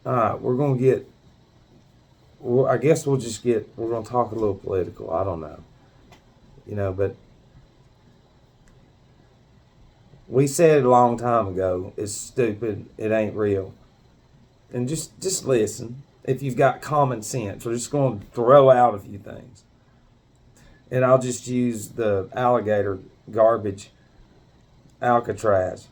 All right, we're going to get, well, I guess we're going to talk a little political. I don't know. But we said it a long time ago. It's stupid. It ain't real. And just listen. If you've got common sense, we're just going to throw out a few things. And I'll just use the alligator garbage, Alcatraz.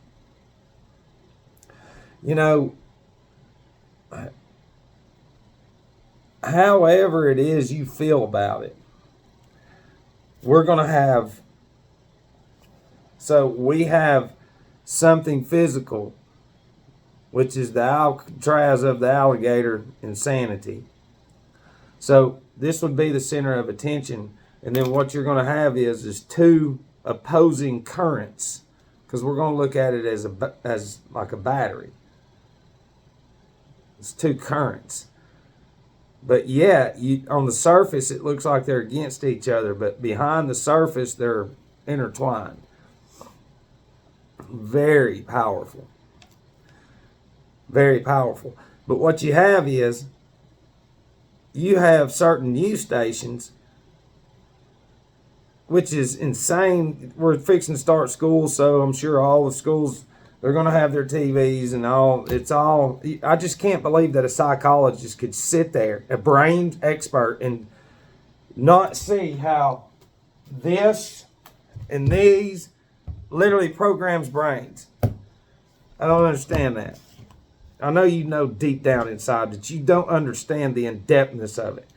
However it is you feel about it, we're going to have, so we have something physical, which is the Alcatraz of the alligator insanity. So this would be the center of attention. And then what you're going to have is two opposing currents, because we're going to look at it as like a battery. It's two currents. But yeah, on the surface, it looks like they're against each other, but behind the surface, they're intertwined. Very powerful. Very powerful. But what you have is, you have certain news stations, which is insane. We're fixing to start school, so I'm sure all the schools, they're going to have their TVs and all. It's all, I just can't believe that a psychologist could sit there, a brain expert, and not see how this and these literally programs brains. I don't understand that. I know you know deep down inside that you don't understand the in-depthness of it,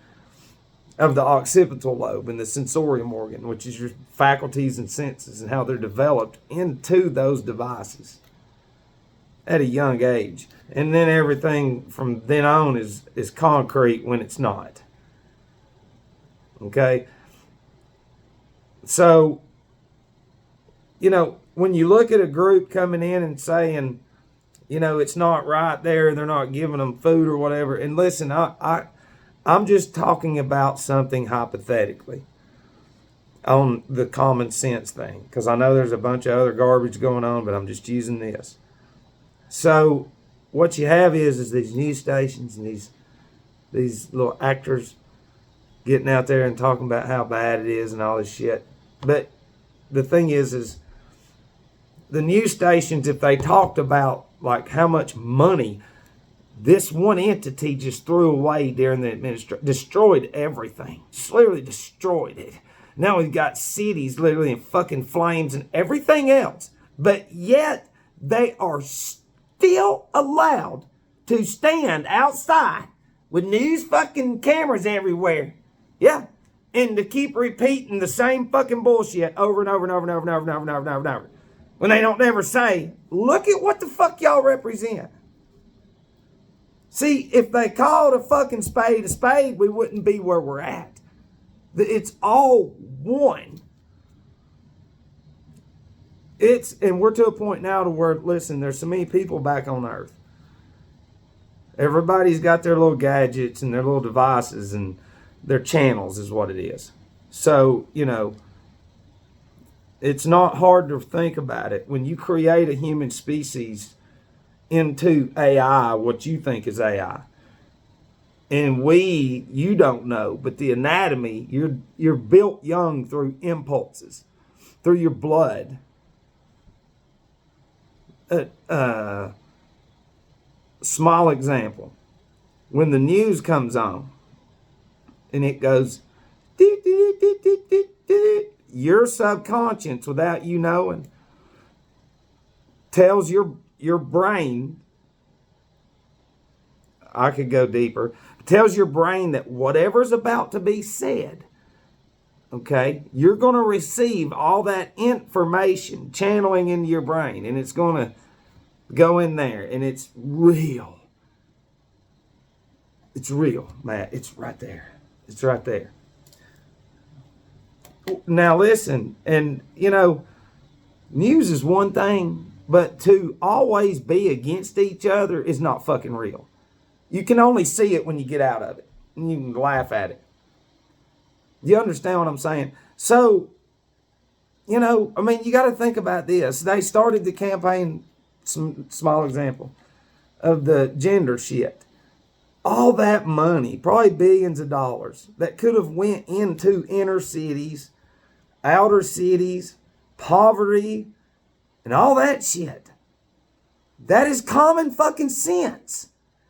of the occipital lobe and the sensorium organ, which is your faculties and senses, and how they're developed into those devices at a young age. And then everything from then on is concrete when it's not. Okay? So, when you look at a group coming in and saying, it's not right there, they're not giving them food or whatever. And listen, I'm just talking about something hypothetically on the common sense thing, because I know there's a bunch of other garbage going on, but I'm just using this. So what you have is these news stations and these little actors getting out there and talking about how bad it is and all this shit. But the thing is the news stations, if they talked about like how much money this one entity just threw away during the administration, destroyed everything, just literally destroyed it. Now we've got cities literally in fucking flames and everything else, but yet they are still allowed to stand outside with news fucking cameras everywhere. Yeah. And to keep repeating the same fucking bullshit over and over and over and over and over and over and over and over and over. When they don't ever say, look at what the fuck y'all represent. See, if they called a fucking spade, we wouldn't be where we're at. It's all one. And we're to a point now to where, listen, there's so many people back on earth. Everybody's got their little gadgets and their little devices and their channels is what it is. So, it's not hard to think about it. When you create a human species into AI, what you think is AI, and you don't know, but the anatomy, you're built young through impulses, through your blood. Small example. When the news comes on and it goes, your subconscious, without you knowing, tells your brain, I could go deeper, tells your brain that whatever's about to be said, okay, you're going to receive all that information channeling into your brain, and it's going to go in there, and it's real. It's real, Matt. It's right there. It's right there. Now listen, and news is one thing, but to always be against each other is not fucking real. You can only see it when you get out of it, and you can laugh at it. You understand what I'm saying? So, you got to think about this. They started the campaign, some small example, of the gender shit. all that money, probably billions of dollars, that could have went into inner cities, outer cities, poverty, and all that shit. That is common fucking sense.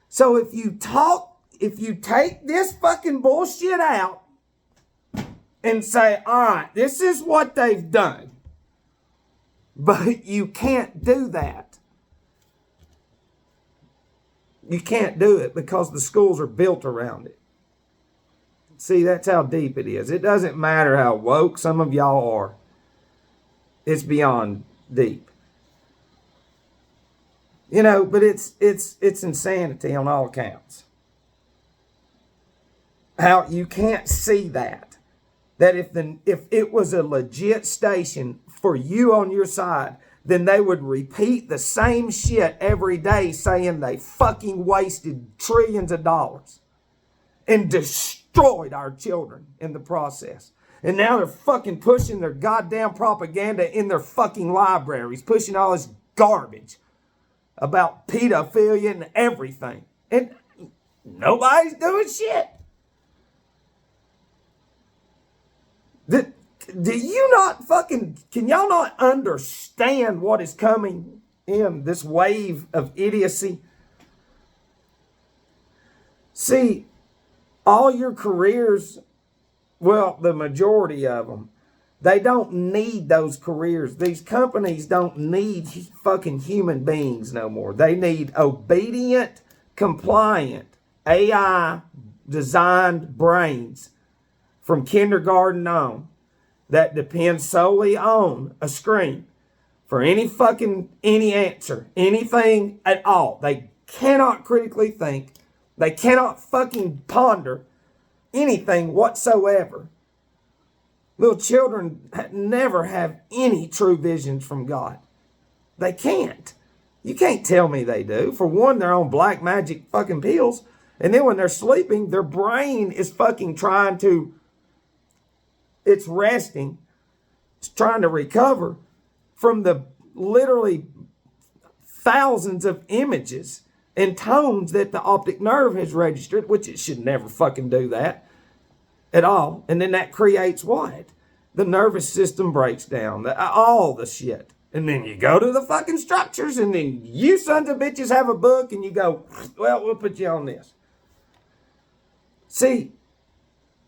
So if you take this fucking bullshit out and say, all right, this is what they've done, but you can't do that. You can't do it because the schools are built around it. See, that's how deep it is. It doesn't matter how woke some of y'all are. It's beyond deep. You know, but it's insanity on all accounts. How you can't see that. That if it was a legit station for you on your side, then they would repeat the same shit every day saying they fucking wasted trillions of dollars and destroyed our children in the process. And now they're fucking pushing their goddamn propaganda in their fucking libraries, pushing all this garbage about pedophilia and everything. And nobody's doing shit. Do you not fucking, can y'all not understand what is coming in this wave of idiocy? See, all your careers, well, the majority of them, they don't need those careers. These companies don't need fucking human beings no more. They need obedient, compliant, AI designed brains from kindergarten on that depends solely on a screen for any answer, anything at all. They cannot critically think. They cannot fucking ponder anything whatsoever. Little children never have any true visions from God. They can't. You can't tell me they do. For one, they're on black magic fucking pills. And then when they're sleeping, their brain is fucking it's resting. It's trying to recover from the literally thousands of images and tones that the optic nerve has registered, which it should never fucking do that at all. And then that creates what? The nervous system breaks down, all the shit. And then you go to the fucking structures, and then you sons of bitches have a book, and you go, well, we'll put you on this. See,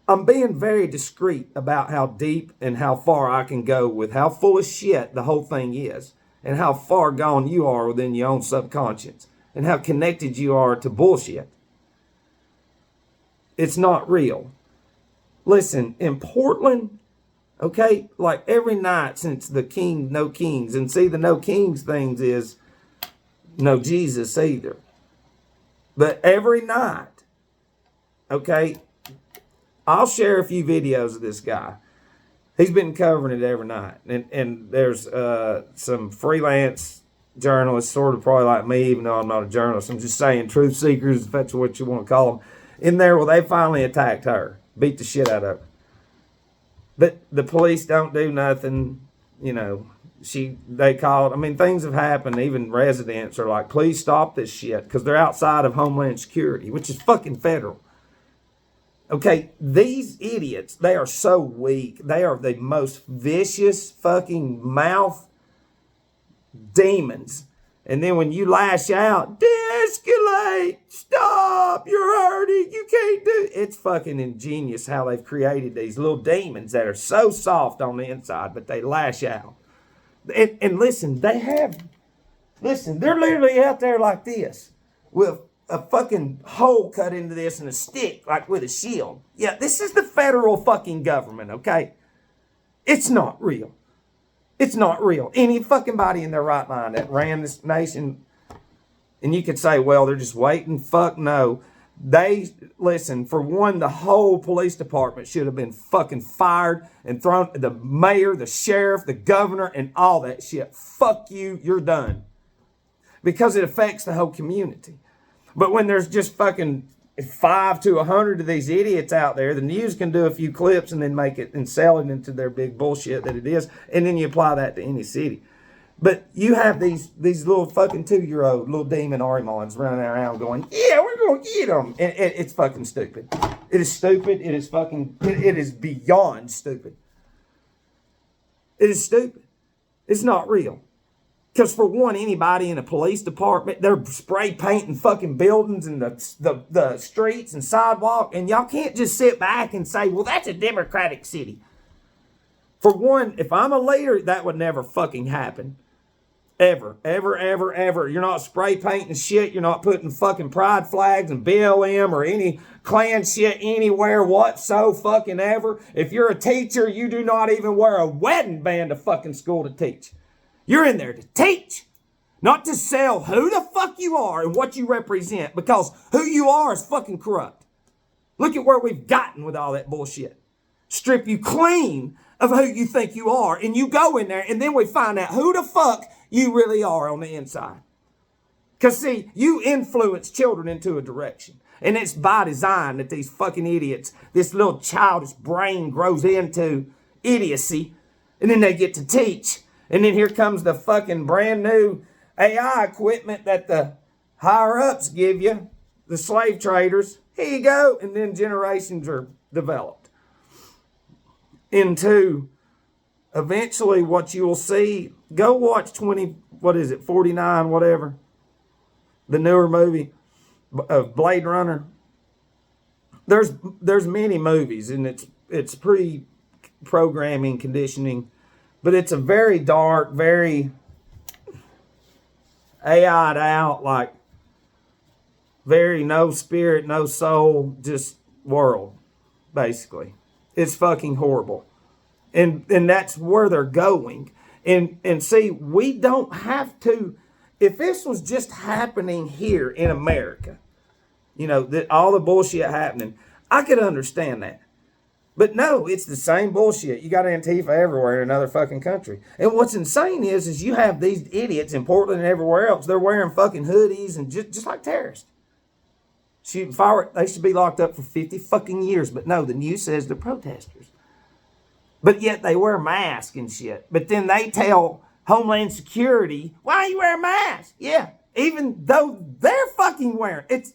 I'm being very discreet about how deep and how far I can go with how full of shit the whole thing is, and how far gone you are within your own subconscious, and how connected you are to bullshit. It's not real. Listen, in Portland, okay, like every night since the King, no kings, and see the no kings things is no Jesus either. But every night, okay, I'll share a few videos of this guy. He's been covering it every night. And there's some freelance journalists, sort of probably like me, even though I'm not a journalist. I'm just saying truth seekers, if that's what you want to call them, in there. Well, they finally attacked her, beat the shit out of her. But the police don't do nothing, you know. They called, I mean, things have happened. Even residents are like, please stop this shit, because they're outside of Homeland Security, which is fucking federal. Okay, these idiots, they are so weak. They are the most vicious fucking mouth demons. And then when you lash out, de-escalate, stop, you're hurting, you can't do it. It's fucking ingenious how they've created these little demons that are so soft on the inside, but they lash out. And listen, they're literally out there like this with a fucking hole cut into this and a stick, like with a shield. Yeah, this is the federal fucking government, okay? It's not real. It's not real. Any fucking body in their right mind that ran this nation, and you could say, well, they're just waiting. Fuck no. Listen, for one, the whole police department should have been fucking fired and thrown, the mayor, the sheriff, the governor, and all that shit. Fuck you, you're done. Because it affects the whole community. But when there's just fucking 5 to 100 of these idiots out there, the news can do a few clips and then make it and sell it into their big bullshit that it is. And then you apply that to any city. But you have these little fucking 2-year-old little demon Arimons running around going, yeah, we're going to get them. And it's fucking stupid. It is stupid. It is fucking, it is beyond stupid. It is stupid. It's not real. Because for one, anybody in a police department, they're spray painting fucking buildings and the streets and sidewalk. And y'all can't just sit back and say, well, that's a democratic city. For one, if I'm a leader, that would never fucking happen. Ever, ever, ever, ever. You're not spray painting shit. You're not putting fucking pride flags and BLM or any Klan shit anywhere whatso fucking ever. If you're a teacher, you do not even wear a wedding band to fucking school to teach. You're in there to teach, not to sell who the fuck you are and what you represent, because who you are is fucking corrupt. Look at where we've gotten with all that bullshit. Strip you clean of who you think you are, and you go in there, and then we find out who the fuck you really are on the inside. Because, see, you influence children into a direction. And it's by design that these fucking idiots, this little childish brain grows into idiocy. And then they get to teach. And then here comes the fucking brand new AI equipment that the higher-ups give you, the slave traders. Here you go. And then generations are developed into eventually what you will see. Go watch 49, whatever. The newer movie of Blade Runner. There's many movies, and it's pre-programming, conditioning, but it's a very dark, very AI'd out, like very no spirit, no soul, just world, basically. It's fucking horrible. And that's where they're going. And see, we don't have to, if this was just happening here in America, you know, all the bullshit happening, I could understand that. But no, it's the same bullshit. You got Antifa everywhere in another fucking country. And what's insane is you have these idiots in Portland and everywhere else. They're wearing fucking hoodies and just like terrorists. Shooting fireworks. They should be locked up for 50 fucking years. But no, the news says they're protesters. But yet they wear masks and shit. But then they tell Homeland Security, why are you wearing masks? Yeah, even though they're fucking wearing it.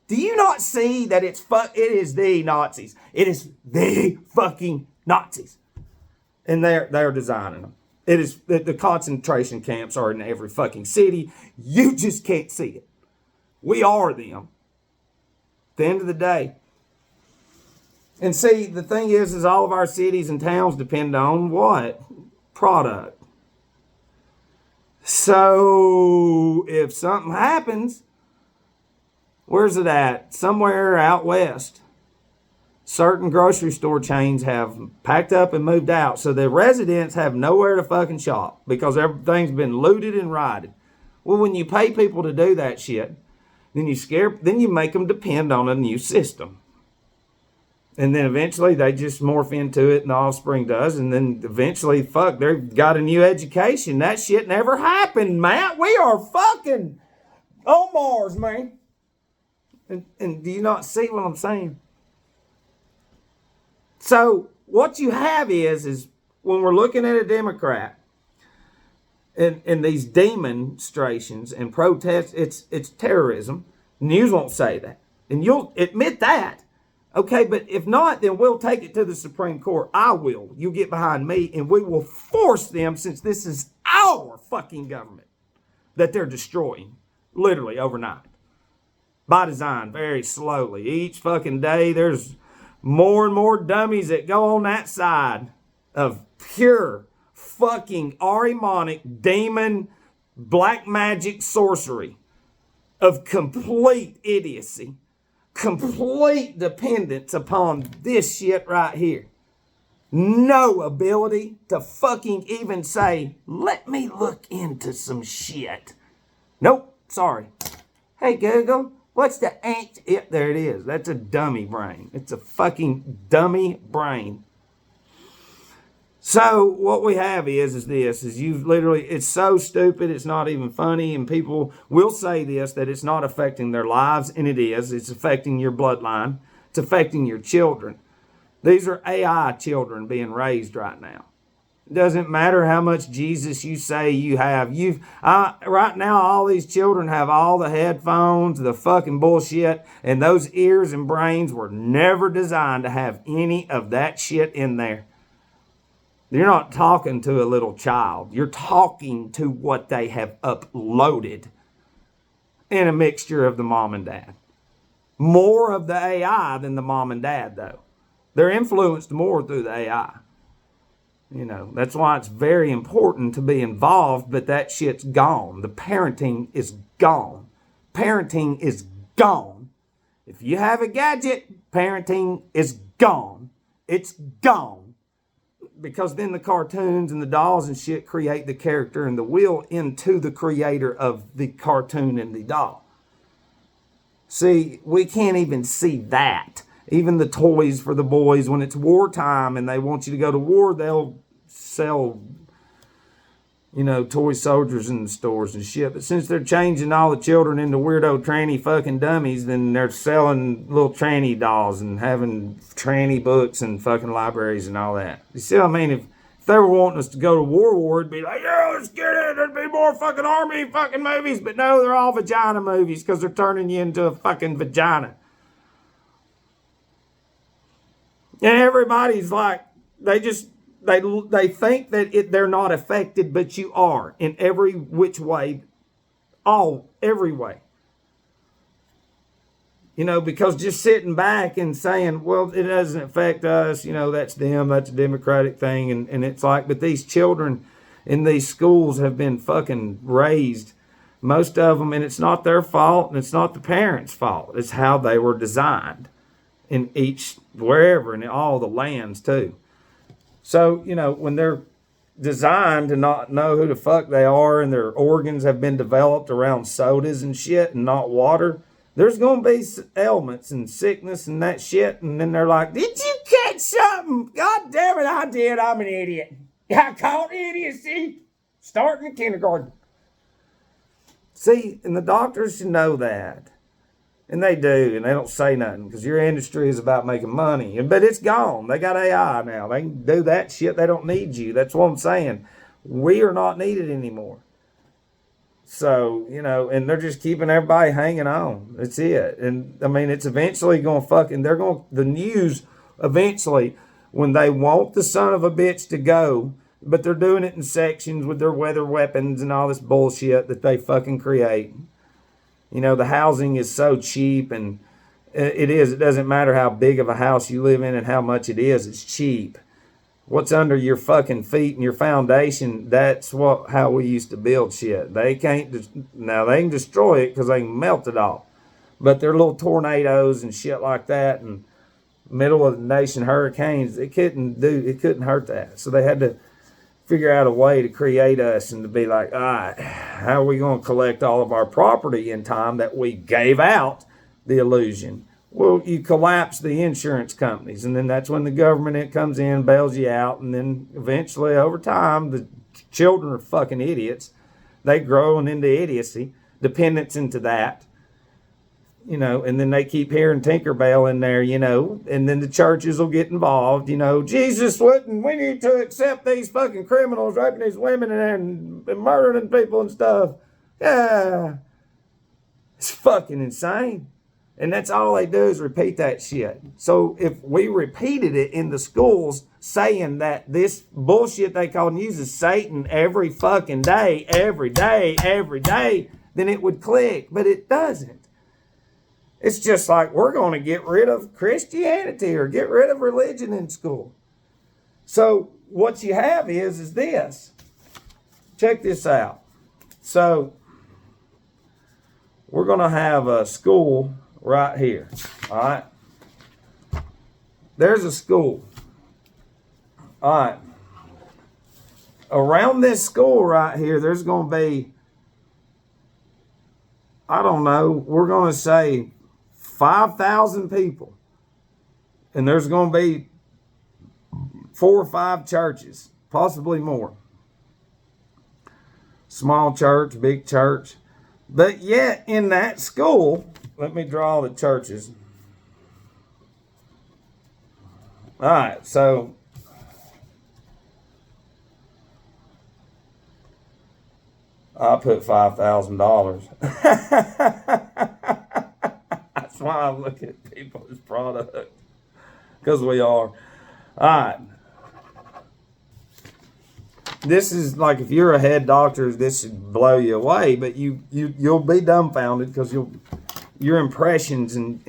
Do you not see that it is the Nazis? It is the fucking Nazis. And they're designing them. It is the concentration camps are in every fucking city. You just can't see it. We are them. At the end of the day. And see, the thing is all of our cities and towns depend on what? Product. So, if something happens, where's it at? Somewhere out west. Certain grocery store chains have packed up and moved out. So the residents have nowhere to fucking shop because everything's been looted and rioted. Well, when you pay people to do that shit, then you make them depend on a new system. And then eventually they just morph into it and the offspring does. And then eventually, they've got a new education. That shit never happened, Matt. We are fucking on Mars, man. And do you not see what I'm saying? So what you have is when we're looking at a Democrat in these demonstrations and protests, it's terrorism. News won't say that. And you'll admit that. Okay, but if not, then we'll take it to the Supreme Court. I will. You get behind me, and we will force them, since this is our fucking government that they're destroying, literally overnight. By design, very slowly. Each fucking day, there's more and more dummies that go on that side of pure fucking Ahrimanic demon black magic sorcery of complete idiocy. Complete dependence upon this shit right here. No ability to fucking even say, let me look into some shit. Nope, sorry. Hey Google, what's the ant? Yeah, there it is. That's a dummy brain. It's a fucking dummy brain. So what we have is you've literally, it's so stupid, it's not even funny, and people will say this, that it's not affecting their lives, and it is. It's affecting your bloodline. It's affecting your children. These are AI children being raised right now. It doesn't matter how much Jesus you say you have. Right now, all these children have all the headphones, the fucking bullshit, and those ears and brains were never designed to have any of that shit in there. You're not talking to a little child. You're talking to what they have uploaded in a mixture of the mom and dad. More of the AI than the mom and dad, though. They're influenced more through the AI. That's why it's very important to be involved, but that shit's gone. The parenting is gone. Parenting is gone. If you have a gadget, parenting is gone. It's gone. Because then the cartoons and the dolls and shit create the character and the will into the creator of the cartoon and the doll. See, we can't even see that. Even the toys for the boys, when it's wartime and they want you to go to war, they'll sell, toy soldiers in the stores and shit. But since they're changing all the children into weirdo tranny fucking dummies, then they're selling little tranny dolls and having tranny books and fucking libraries and all that. You see what I mean? If they were wanting us to go to war, it'd be like, yeah, let's get it. There'd be more fucking army fucking movies. But no, they're all vagina movies because they're turning you into a fucking vagina. And everybody's like, they think that they're not affected, but you are in every which way, every way. Because just sitting back and saying, well, it doesn't affect us, that's them, that's a democratic thing. And it's like, but these children in these schools have been fucking raised, most of them, and it's not their fault and it's not the parents' fault. It's how they were designed in wherever, in all the lands too. So, when they're designed to not know who the fuck they are and their organs have been developed around sodas and shit and not water, there's going to be ailments and sickness and that shit. And then they're like, did you catch something? God damn it, I did. I'm an idiot. I caught idiocy starting in kindergarten. See, and the doctors should know that. And they do, and they don't say nothing because your industry is about making money. But it's gone. They got AI now. They can do that shit. They don't need you. That's what I'm saying. We are not needed anymore. So, and they're just keeping everybody hanging on. That's it. And, it's eventually going to the news eventually, when they want the son of a bitch to go, but they're doing it in sections with their weather weapons and all this bullshit that they fucking create. The housing is so cheap, and it doesn't matter how big of a house you live in and how much it is, it's cheap. What's under your fucking feet and your foundation, that's how we used to build shit. They can destroy it because they can melt it off. But they're little tornadoes and shit like that, and middle of the nation hurricanes, it couldn't hurt that. So they had to figure out a way to create us and to be like, all right, how are we going to collect all of our property in time that we gave out the illusion? Well, you collapse the insurance companies, and then that's when the government comes in, bails you out, and then eventually over time, the children are fucking idiots. They grow into idiocy, dependence into that. And then they keep hearing Tinkerbell in there, and then the churches will get involved, Jesus wouldn't, we need to accept these fucking criminals raping these women and murdering people and stuff. Yeah. It's fucking insane. And that's all they do is repeat that shit. So if we repeated it in the schools saying that this bullshit they call news is Satan every fucking day, every day, then it would click, but it doesn't. It's just like we're going to get rid of Christianity or get rid of religion in school. So what you have is this. Check this out. So we're going to have a school right here. All right. There's a school. All right. Around this school right here, there's going to be, I don't know, we're going to say 5,000 people. And there's going to be 4 or 5 churches, possibly more. Small church, big church. But yet in that school, let me draw the churches. All right, so I put $5,000. That's why I look at people as product. Because we are. All right. This is like, if you're a head doctor, this should blow you away, but you'll be dumbfounded because your impressions and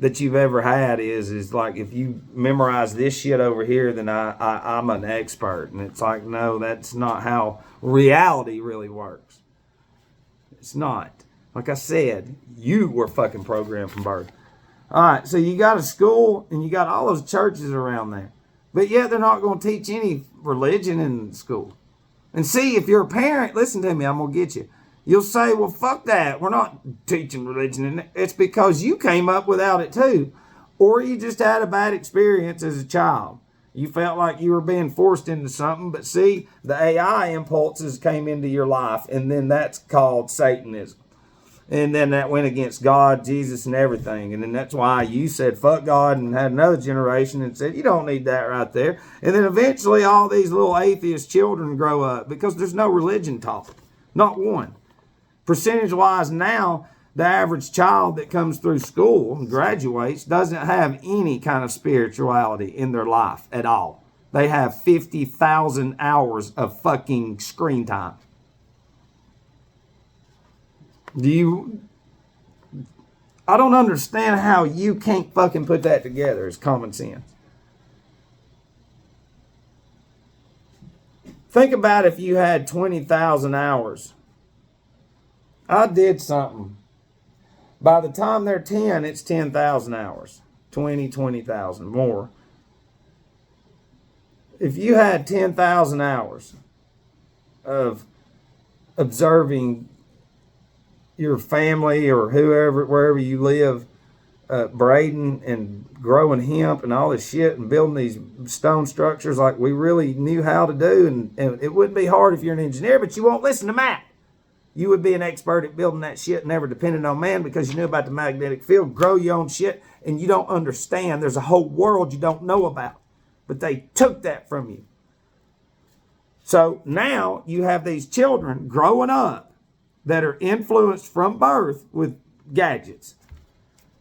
that you've ever had is like, if you memorize this shit over here, then I'm an expert. And it's like, no, that's not how reality really works. It's not. Like I said, you were fucking programmed from birth. All right, so you got a school and you got all those churches around there. But yet they're not going to teach any religion in school. And see, if you're a parent, listen to me, I'm going to get you. You'll say, well, fuck that. We're not teaching religion. And it's because you came up without it too. Or you just had a bad experience as a child. You felt like you were being forced into something. But see, the AI impulses came into your life. And then that's called Satanism. And then that went against God, Jesus, and everything. And then that's why you said, fuck God, and had another generation and said, you don't need that right there. And then eventually all these little atheist children grow up because there's no religion taught. Not one. Percentage-wise now, the average child that comes through school and graduates doesn't have any kind of spirituality in their life at all. They have 50,000 hours of fucking screen time. I don't understand how you can't fucking put that together. It's common sense. Think about if you had 20,000 hours. I did something. By the time they're 10, it's 10,000 hours. 20,000 more. If you had 10,000 hours of observing your family or whoever, wherever you live, braiding and growing hemp and all this shit and building these stone structures like we really knew how to do. And it wouldn't be hard if you're an engineer, but you won't listen to Matt. You would be an expert at building that shit, never depending on man because you knew about the magnetic field, grow your own shit, and you don't understand. There's a whole world you don't know about. But they took that from you. So now you have these children growing up that are influenced from birth with gadgets.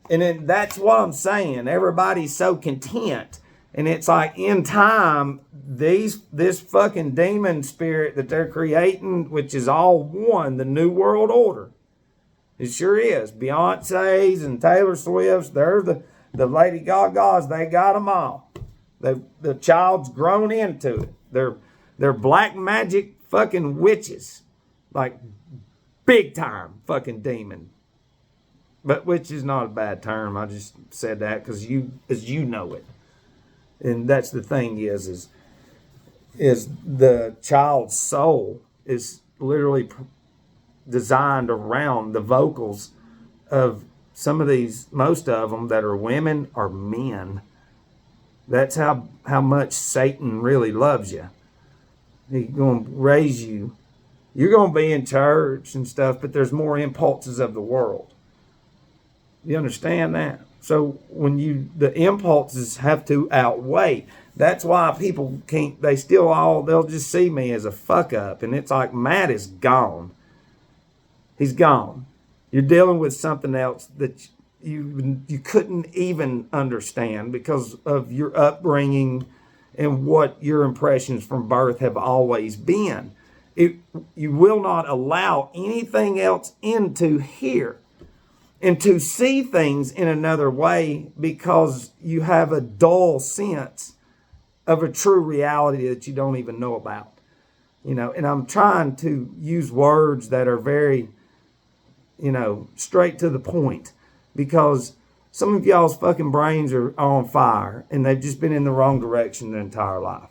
And then that's what I'm saying. Everybody's so content. And it's like in time, this fucking demon spirit that they're creating, which is all one, the New World Order. It sure is. Beyonce's and Taylor Swift's, they're the Lady Gagas, they got them all. The child's grown into it. They're black magic fucking witches. Like big time fucking demon. But which is not a bad term. I just said that because you know it. And that's the thing is the child's soul is literally designed around the vocals of some of these, most of them that are women are men. That's how much Satan really loves you. He's going to raise you. You're going to be in church and stuff, but there's more impulses of the world. You understand that? So when the impulses have to outweigh. That's why people can't, they'll just see me as a fuck up. And it's like, Matt is gone. He's gone. You're dealing with something else that you couldn't even understand because of your upbringing and what your impressions from birth have always been. You will not allow anything else into here and to see things in another way because you have a dull sense of a true reality that you don't even know about. You know, and I'm trying to use words that are very, straight to the point because some of y'all's fucking brains are on fire and they've just been in the wrong direction their entire life.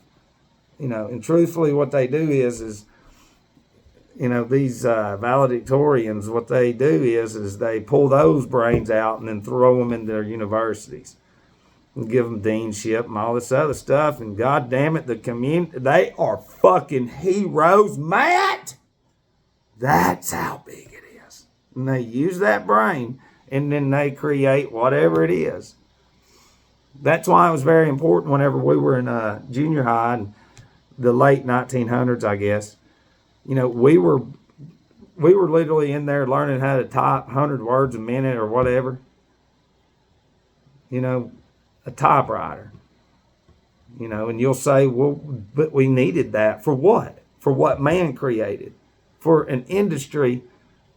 And truthfully what they do is these valedictorians, what they do is they pull those brains out and then throw them in their universities and give them deanship and all this other stuff. And God damn it, the community, they are fucking heroes, Matt. That's how big it is. And they use that brain and then they create whatever it is. That's why it was very important whenever we were in junior high in the late 1900s, I guess. You know, we were literally in there learning how to type 100 words a minute or whatever. You know, a typewriter. You know, and you'll say, well, but we needed that for what? For what man created. For an industry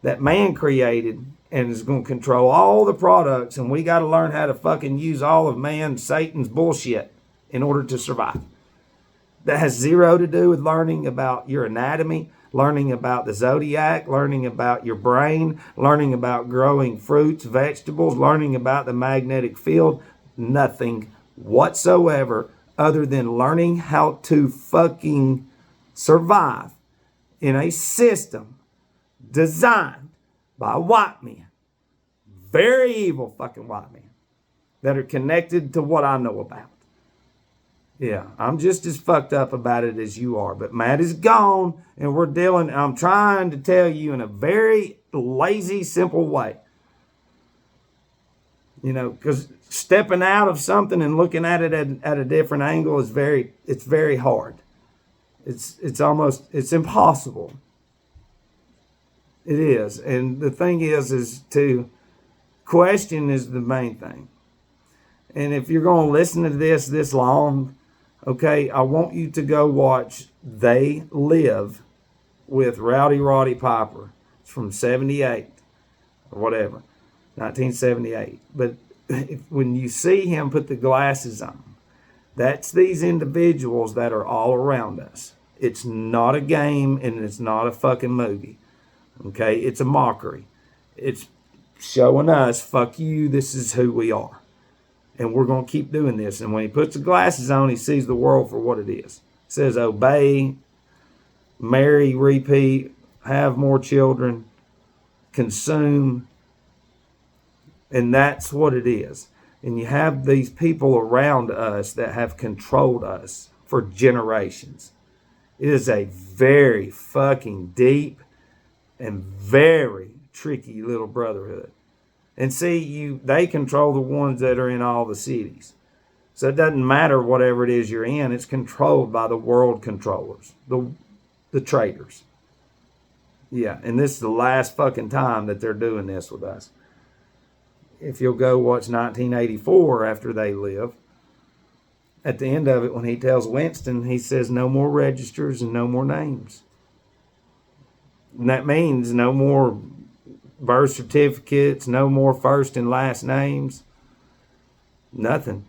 that man created and is going to control all the products, and we got to learn how to fucking use all of Satan's bullshit in order to survive. That has zero to do with learning about your anatomy, learning about the zodiac, learning about your brain, learning about growing fruits, vegetables, learning about the magnetic field. Nothing whatsoever other than learning how to fucking survive in a system designed by white men. Very evil fucking white men that are connected to what I know about. Yeah, I'm just as fucked up about it as you are. But Matt is gone, and I'm trying to tell you in a very lazy, simple way. You know, because stepping out of something and looking at it at a different angle is very hard. It's impossible. It is. And the thing is to question is the main thing. And if you're going to listen to this long, okay, I want you to go watch They Live with Rowdy Roddy Piper. It's from 78 or whatever, 1978. But when you see him put the glasses on, that's these individuals that are all around us. It's not a game and it's not a fucking movie. Okay, it's a mockery. It's showing us, fuck you, this is who we are. And we're going to keep doing this. And when he puts the glasses on, he sees the world for what it is. It says obey, marry, repeat, have more children, consume. And that's what it is. And you have these people around us that have controlled us for generations. It is a very fucking deep and very tricky little brotherhood. And see, they control the ones that are in all the cities. So it doesn't matter whatever it is you're in. It's controlled by the world controllers, the traders. Yeah, and this is the last fucking time that they're doing this with us. If you'll go watch 1984 after They Live, at the end of it, when he tells Winston, he says no more registers and no more names. And that means no more birth certificates, no more first and last names, nothing.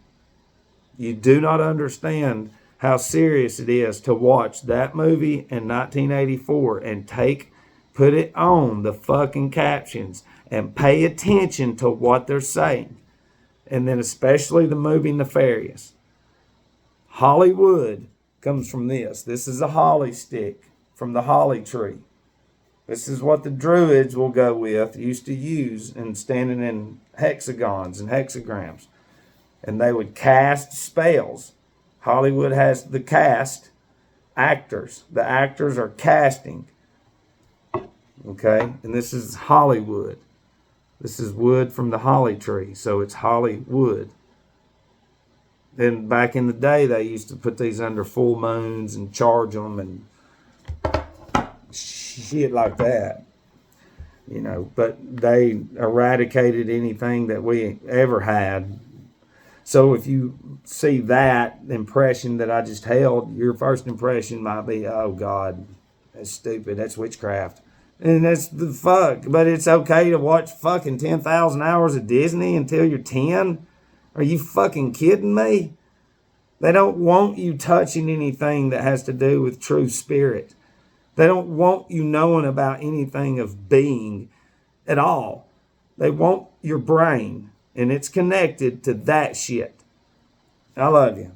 You do not understand how serious it is to watch that movie in 1984 and put it on the fucking captions and pay attention to what they're saying. And then especially the movie Nefarious. Hollywood comes from this. This is a holly stick from the holly tree. This is what the Druids will go with, used to use in standing in hexagons and hexagrams. And they would cast spells. Hollywood has the cast actors. The actors are casting. Okay? And this is Hollywood. This is wood from the holly tree, so it's Hollywood. Then back in the day, they used to put these under full moons and charge them and shit like that, you know, but they eradicated anything that we ever had. So if you see that impression that I just held, your first impression might be, oh God, that's stupid, that's witchcraft. And that's the fuck, but it's okay to watch fucking 10,000 hours of Disney until you're 10? Are you fucking kidding me? They don't want you touching anything that has to do with true spirit. They don't want you knowing about anything of being at all. They want your brain, and it's connected to that shit. I love you.